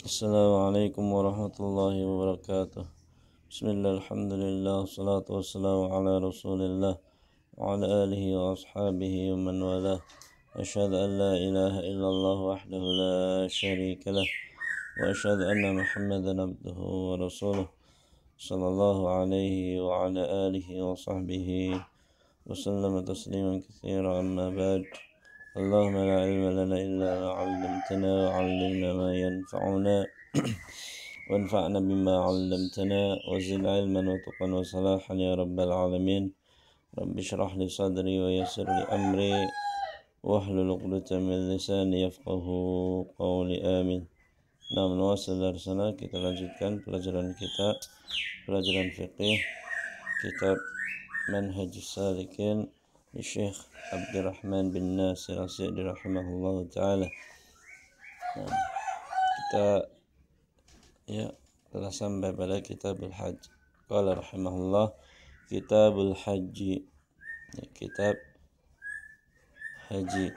Assalamualaikum warahmatullahi wabarakatuh. Bismillah, alhamdulillah, salatu wassalamu ala rasulillah wa ala alihi wa ashabihi wa man walah. Asyhadu an la ilaha illallah wahdahu la syarika lah wa asyhadu anna Muhammadan abduhu wa rasuluh sallallahu alaihi wa ala alihi wa sahbihi wa sallama tasliman katsira, amma ba'd. اللهم لا علم لنا إلا ما علمتنا وعلمنا ما ينفعنا وانفعنا بما علمتنا وزد علما وتقا وصلاحا يا رب العالمين. رب اشرح لي صدري ويسر لي أمري واحلل عقدة من لساني يفقه قولي آمين. Nah, menuasal dari sana kita lanjutkan pelajaran kita, pelajaran fiqih kitab Manhajus Salikin Syekh Abdurrahman bin Nasir As-Sa'di rahimahullah ta'ala. Nah, kita telah sampai pada kitabul hajj. Qala rahimahullah, kitabul haji, kitab haji.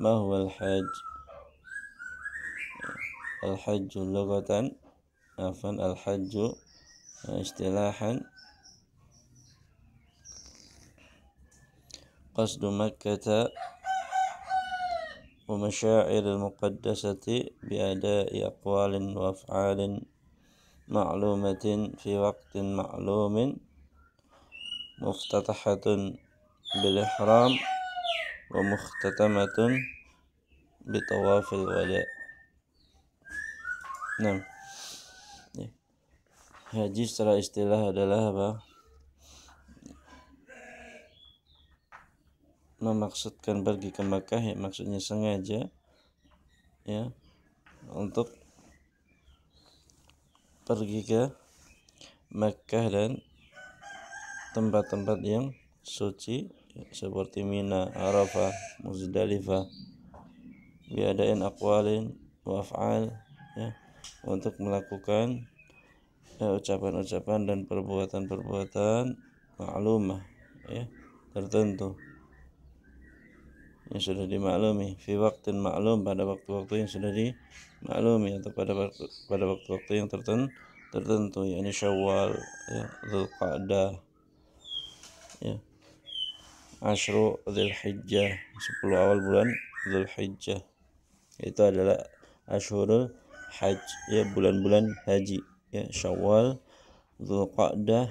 Ma huwa al-hajj? Al-hajju lughatan, al-hajju istilahan قصد مكة ومشاعر المقدسة بأداء أقوال وأفعال معلومة في وقت معلوم مفتتحة بالإحرام ومختتمة بطواف الوداع. Nah, haji secara istilah adalah apa? Memaksudkan pergi ke Makkah, ya maksudnya sengaja untuk pergi ke Makkah dan tempat-tempat yang suci seperti Mina, Arafah, Muzdalifah, biadain aqwalin wa af'al, untuk melakukan ucapan-ucapan dan perbuatan-perbuatan ma'lumah, tertentu yang sudah dimaklumi, fi waqtin ma'lum, pada waktu-waktu yang sudah dimaklumi, atau pada waktu-waktu yang tertentu, yakni Syawal, Dzulqa'dah, Asyru Dzulhijjah, 10 awal bulan Dzulhijjah. Itu adalah Ashhurul Hajj, bulan-bulan haji, Syawal, Dzulqa'dah,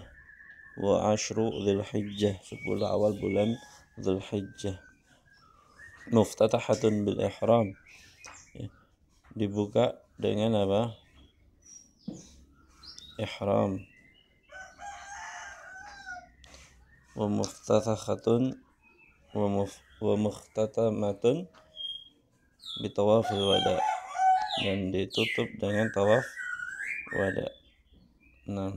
wa Asyru Dzulhijjah, 10 awal bulan Dzulhijjah. Muftatahatun bil ihram, dibuka dengan apa? Ihram. Wa muftatahatun wa mukhtatamatun bi tawafil wada, dan ditutup dengan tawaf wada. Nah,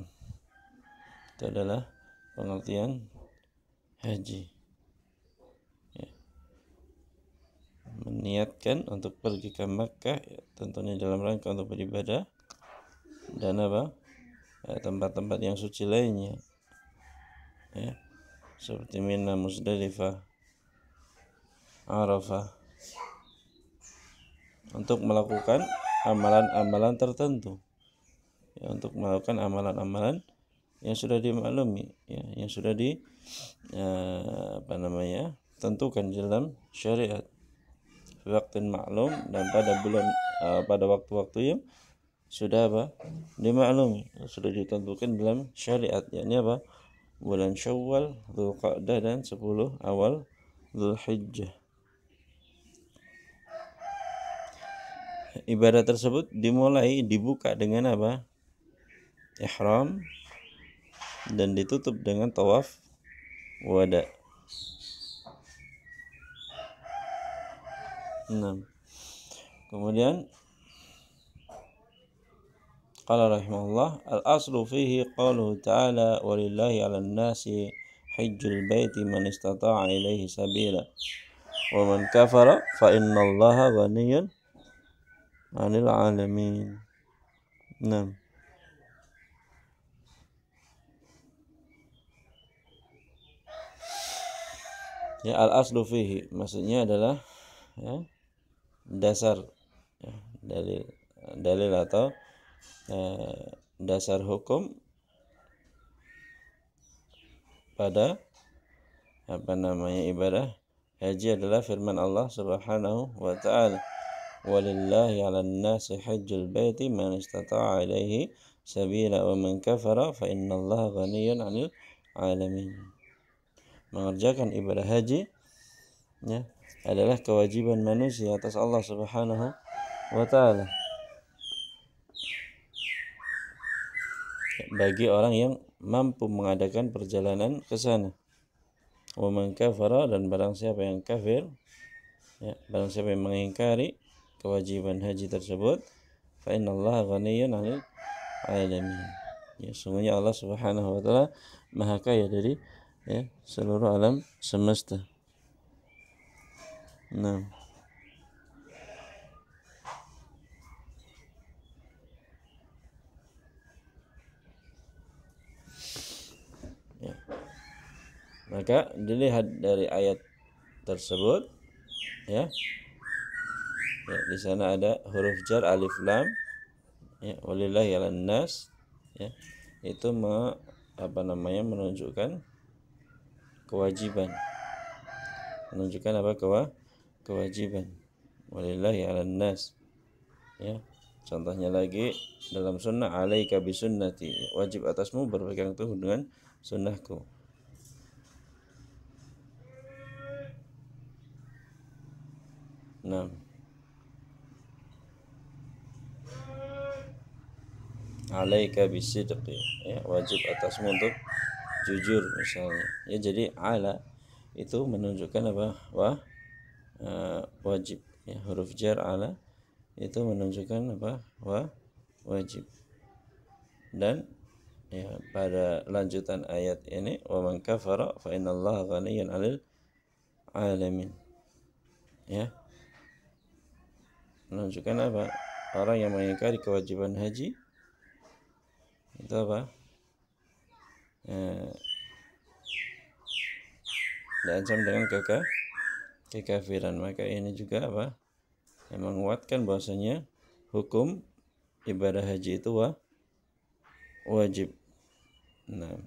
itu adalah pengertian haji. Meniatkan untuk pergi ke Makkah, tentunya dalam rangka untuk beribadah, dan tempat-tempat yang suci lainnya, seperti Mina, Muzdalifah, Arafah, untuk melakukan amalan-amalan tertentu, untuk melakukan amalan-amalan yang sudah dimaklumi, yang sudah tentukan dalam syariat, waktu maklum, dan pada waktu-waktu yang sudah dimaklumi, sudah ditentukan dalam syariat, yakni bulan Syawal, Dzulqa'dah, dan 10 awal Dzulhijjah. Ibadah tersebut dibuka dengan ihram, dan ditutup dengan tawaf wada. Nah, kemudian qala rahimahullah, al-aslu fihi qauluhu ta'ala, walillahi 'alan nasi hajjul baiti man istata'a ilaihi sabila wa man kafara fa innallaha ghaniyyun 'anil 'alamin. Nah, al-aslu fihi maksudnya adalah dasar ya, dalil atau dasar hukum pada ibadah haji adalah firman Allah Subhanahu wa taala, walillahi 'alan nasi hajjul baiti man istata'a ilaihi sabila wa man kafara fa innallaha ghaniyyun 'anil 'alamin. Mengerjakan ibadah haji ya adalah kewajiban manusia atas Allah Subhanahu wa taala bagi orang yang mampu mengadakan perjalanan ke sana. Wa man kafara, dan barang siapa yang kafir, ya, barang siapa yang mengingkari kewajiban haji tersebut, fa innallaha ghaniyyun 'anil 'alamin. Ya, sungguhnya Allah Subhanahu wa taala Maha Kaya dari ya seluruh alam semesta. Nah, ya. Maka dilihat dari ayat tersebut ya. Ya, di sana ada huruf jar alif lam ya, walillahi 'alan nas ya. Itu menunjukkan kewajiban. Menunjukkan apa? Kewajiban. Walillahi 'alan nas ya. Contohnya lagi dalam sunnah, alaika bisunnati, wajib atasmu berpegang teguh dengan sunnahku. Nah, alaika bisidqi ya, wajib atasmu untuk jujur misalnya. Ya, jadi ala itu menunjukkan apa? Wajib ya, huruf jar ala itu menunjukkan apa? Wajib. Dan ya, pada lanjutan ayat ini, wa man kafara fa innallaha ghaniyyun 'anil 'alamin. Ya. Menunjukkan apa? Orang yang mengingkari kewajiban haji itu apa? Diancam dengan kekafiran. Maka ini juga apa? Yang menguatkan bahwasanya hukum ibadah haji itu wajib. Nah,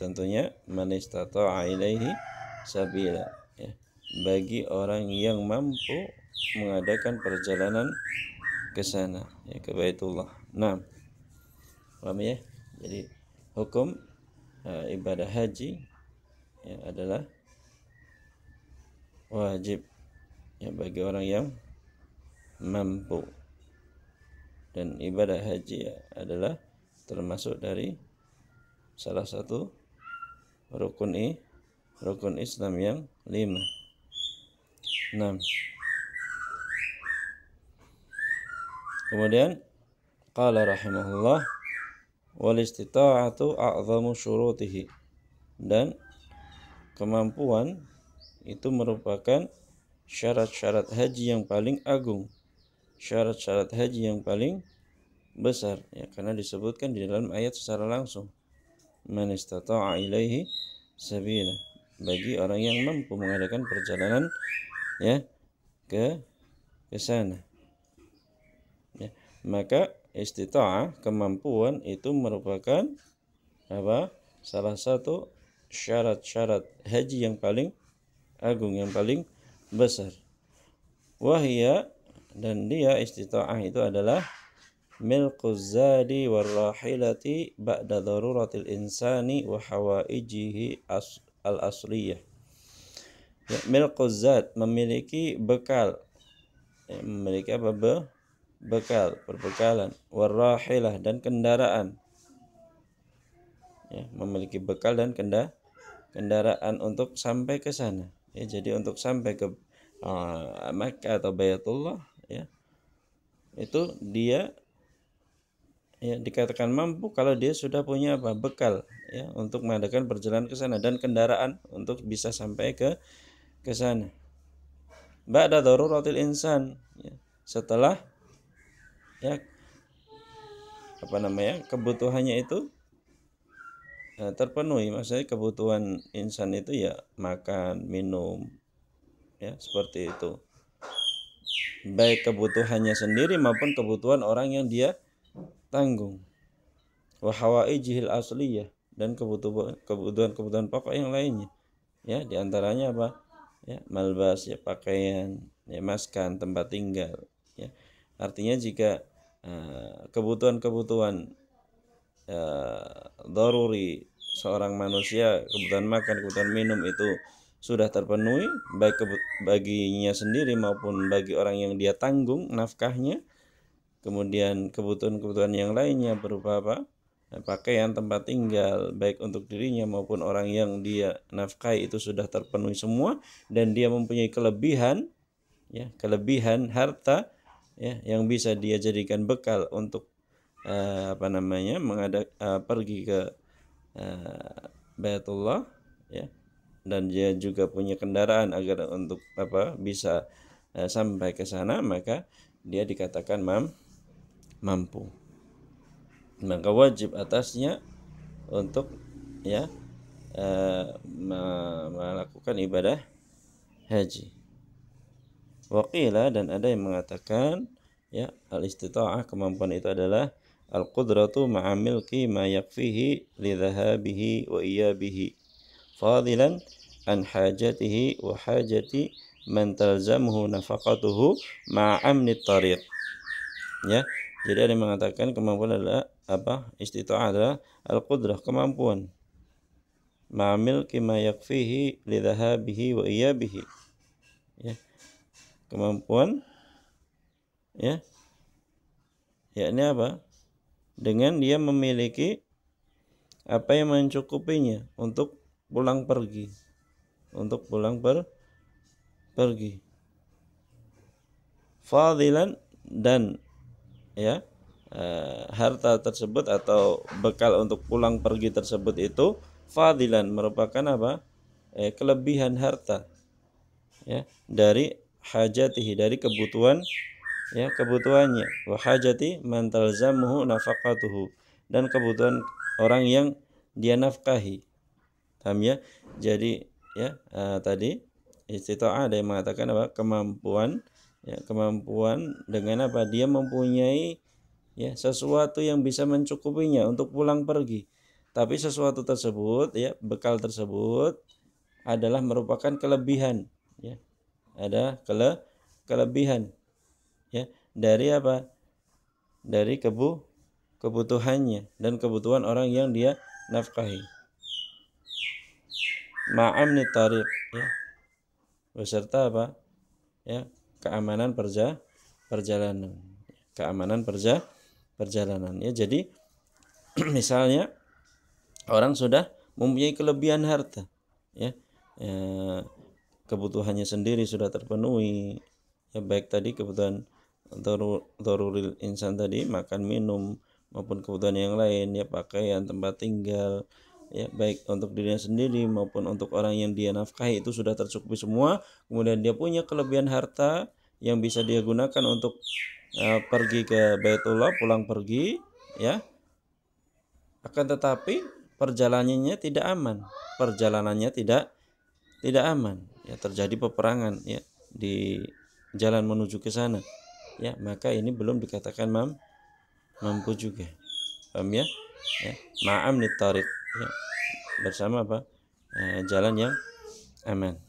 tentunya man istata'a ilaihi sabila ya, bagi orang yang mampu mengadakan perjalanan ke sana ya, ke Baitullah. Nah, paham ya? Jadi hukum ibadah haji ya adalah wajib ya bagi orang yang mampu, dan ibadah haji ya adalah termasuk dari salah satu rukun Islam yang 5. 6. Kemudian qala rahimahullah, wal istita'atu a'zamu syurutihi, dan kemampuan itu merupakan syarat-syarat haji yang paling agung, syarat-syarat haji yang paling besar ya, karena disebutkan di dalam ayat secara langsung, man istata'a ilaihi sabila, bagi orang yang mampu mengadakan perjalanan ya ke sana ya. Maka istita'ah, kemampuan, itu merupakan apa? Salah satu syarat-syarat haji yang paling agung, yang paling besar. Wahia, dan dia istita'ah itu adalah milquz zadi warrahilati ba'da daruratil insani wa hawaijihi al-asliyah. Ya, milquz zad, memiliki bekal ya, memiliki apa? Bekal, perbekalan. Warrahilah, dan kendaraan ya, memiliki bekal dan kendaraan untuk sampai ke sana ya. Jadi untuk sampai ke Makkah atau Baitullah ya, itu dia ya dikatakan mampu kalau dia sudah punya apa? Bekal ya untuk mengadakan perjalanan ke sana, dan kendaraan untuk bisa sampai ke sana. Ba'da daruratil insan ya, setelah ya kebutuhannya itu terpenuhi. Maksudnya kebutuhan insan itu ya makan, minum ya, seperti itu. baik kebutuhannya sendiri maupun kebutuhan orang yang dia tanggung. Wa hawaijihil asliyah, dan kebutuhan pokok yang lainnya. Ya, diantaranya apa? Ya, malbas, ya, pakaian, ya, maskan, tempat tinggal. Ya, artinya jika kebutuhan-kebutuhan daruri seorang manusia, kebutuhan makan, kebutuhan minum itu sudah terpenuhi, baik baginya sendiri maupun bagi orang yang dia tanggung nafkahnya. Kemudian kebutuhan-kebutuhan yang lainnya berupa apa? Pakaian, tempat tinggal, baik untuk dirinya maupun orang yang dia nafkahi itu sudah terpenuhi semua, dan dia mempunyai kelebihan, ya, kelebihan harta, ya, yang bisa dia jadikan bekal untuk pergi ke Baitullah, ya, dan dia juga punya kendaraan agar untuk bisa sampai ke sana, maka dia dikatakan mampu. Maka wajib atasnya untuk, ya, melakukan ibadah haji. Waqila, dan ada yang mengatakan, ya, al-istita'ah, kemampuan itu adalah al-qudratu ma'a milki ma yakfihi li dhahabihi wa iyabihi fadilan an hajatihi wa hajati man talzamuhu nafaqatuhu ma'a amni tariq. Ya, jadi ada yang mengatakan kemampuan adalah apa? Istita'ah adalah al-qudrah, kemampuan ma'a milki ma yakfihi li dhahabihi wa iyabihi. Ya, kemampuan, ya, yakni apa? Dengan dia memiliki apa yang mencukupinya untuk pulang pergi, pergi. Fadilan, dan, ya, harta tersebut atau bekal untuk pulang pergi tersebut itu fadilan, merupakan apa? Kelebihan harta, ya, dari hajatihi, dari kebutuhan, ya, kebutuhannya, wa hajati man talzamuhu nafaqatuhu, dan kebutuhan orang yang dia nafkahi. Paham ya? Jadi, ya, tadi istita'ah ada yang mengatakan apa? Kemampuan, ya, kemampuan dengan apa? Dia mempunyai, ya, sesuatu yang bisa mencukupinya untuk pulang pergi. Tapi sesuatu tersebut, ya, bekal tersebut adalah merupakan kelebihan, ya. Ada kelebihan, ya, dari apa? Dari kebutuhannya dan kebutuhan orang yang dia nafkahi. Ma'amni tariq, ya, beserta apa? Ya, keamanan perjalanan. Keamanan perjalanan. Ya, jadi misalnya orang sudah mempunyai kelebihan harta, ya, kebutuhannya sendiri sudah terpenuhi, ya, baik tadi kebutuhan daruril insan tadi, makan minum, maupun kebutuhan yang lain, ya, pakaian, tempat tinggal, ya, baik untuk dirinya sendiri maupun untuk orang yang dia nafkahi itu sudah tercukupi semua. Kemudian dia punya kelebihan harta yang bisa dia gunakan untuk pergi ke Baitullah, pulang pergi, ya. Akan tetapi perjalanannya tidak aman, tidak aman, ya, terjadi peperangan, ya, di jalan menuju ke sana, ya, maka ini belum dikatakan mampu juga. Paham ya? Ya, ma'am nitariq, ya, bersama apa? Jalan yang aman,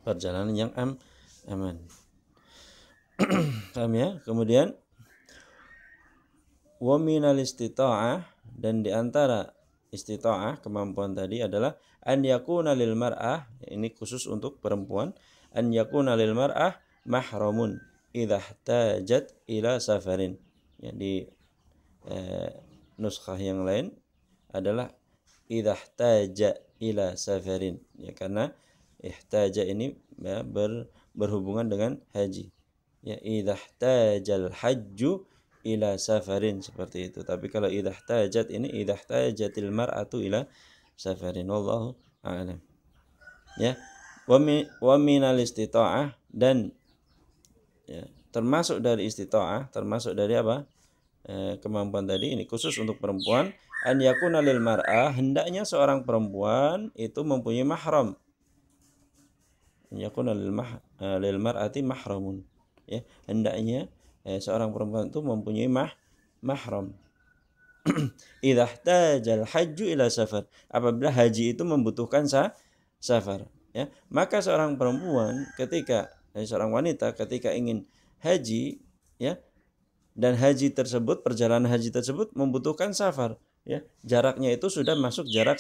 perjalanan yang aman. Paham ya? Kemudian wa minal istita'ah, dan diantara istita'ah, kemampuan tadi adalah an yakuna lil mar'ah, ini khusus untuk perempuan, an yakuna lil mar'ah mahramun idza ihtajat ila safarin. Ya, di nuskhah yang lain adalah idza ihtaja ila safarin, ya, karena ihtaja ini, ya, berhubungan dengan haji. Ya, idza ihtajal hajju ila safarin, seperti itu. Tapi kalau idza ihtajat ini idza ihtajatil mar'atu ila safarin, wallahu a'lam. Ya, wa minal istita'ah, dan, ya, termasuk dari istita'ah, termasuk dari apa? Kemampuan tadi ini khusus untuk perempuan, an yakuna lil mar'ah, hendaknya seorang perempuan itu mempunyai mahram. yakuna lil mar'ati mahramun. Ya, hendaknya seorang perempuan itu mempunyai mahram. Idza ihtajal hajju ila safar, apabila haji itu membutuhkan safar, ya, maka seorang perempuan ketika seorang wanita ketika ingin haji, ya, dan haji tersebut, perjalanan haji tersebut membutuhkan safar, ya, jaraknya itu sudah masuk jarak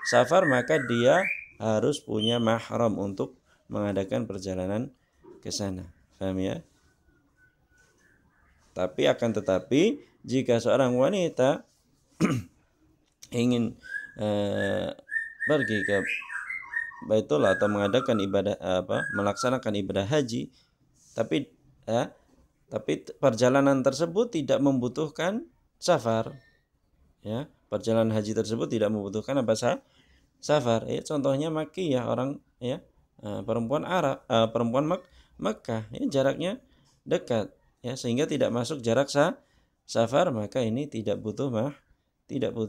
safar, maka dia harus punya mahram untuk mengadakan perjalanan ke sana. Paham ya? Tapi akan tetapi jika seorang wanita ingin pergi ke Baitullah atau mengadakan ibadah melaksanakan ibadah haji, tapi perjalanan tersebut tidak membutuhkan safar, ya, perjalanan haji tersebut tidak membutuhkan safar, ya, contohnya Makkiyah, orang, ya, perempuan Arab, perempuan Mekkah, ya, jaraknya dekat, ya, sehingga tidak masuk jarak safar, maka ini tidak butuh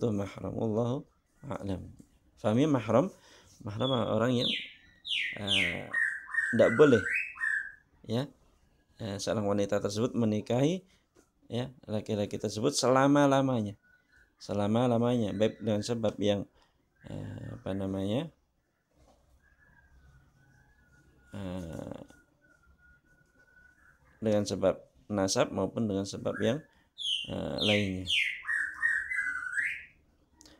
mahram. Wallahu a'lam. Faham ya? Mahram orang yang tidak boleh, ya, seorang wanita tersebut menikahi, ya, laki-laki tersebut selama-lamanya, baik dengan sebab yang dengan sebab nasab maupun dengan sebab yang lainnya.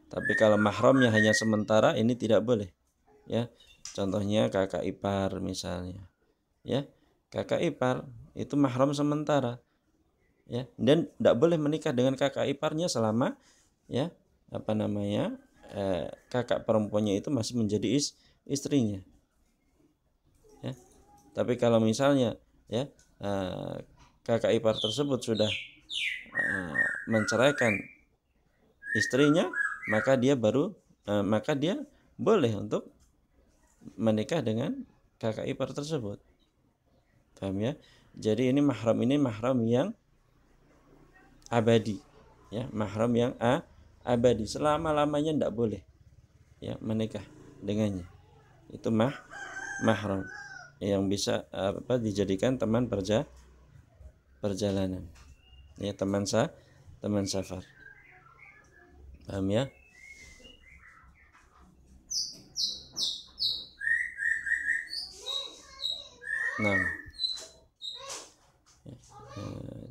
Tapi kalau mahramnya hanya sementara, ini tidak boleh, ya. Contohnya kakak ipar misalnya, ya, kakak ipar itu mahram sementara, ya, dan tidak boleh menikah dengan kakak iparnya selama, ya, kakak perempuannya itu masih menjadi istrinya, ya. Tapi kalau misalnya, ya, kakak ipar tersebut sudah menceraikan istrinya, maka dia boleh untuk menikah dengan kakak ipar tersebut. Paham ya? Jadi ini mahram yang abadi, ya, mahram yang abadi, selama-lamanya tidak boleh, ya, menikah dengannya. Itu mahram yang bisa dijadikan teman perjalanan, ya, teman safar. Paham ya? Nah,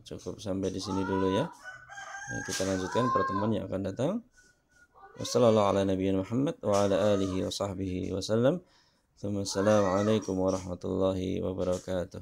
cukup sampai di sini dulu, ya. Kita lanjutkan pertemuan yang akan datang. Wassalamualaikum warahmatullahi wabarakatuh.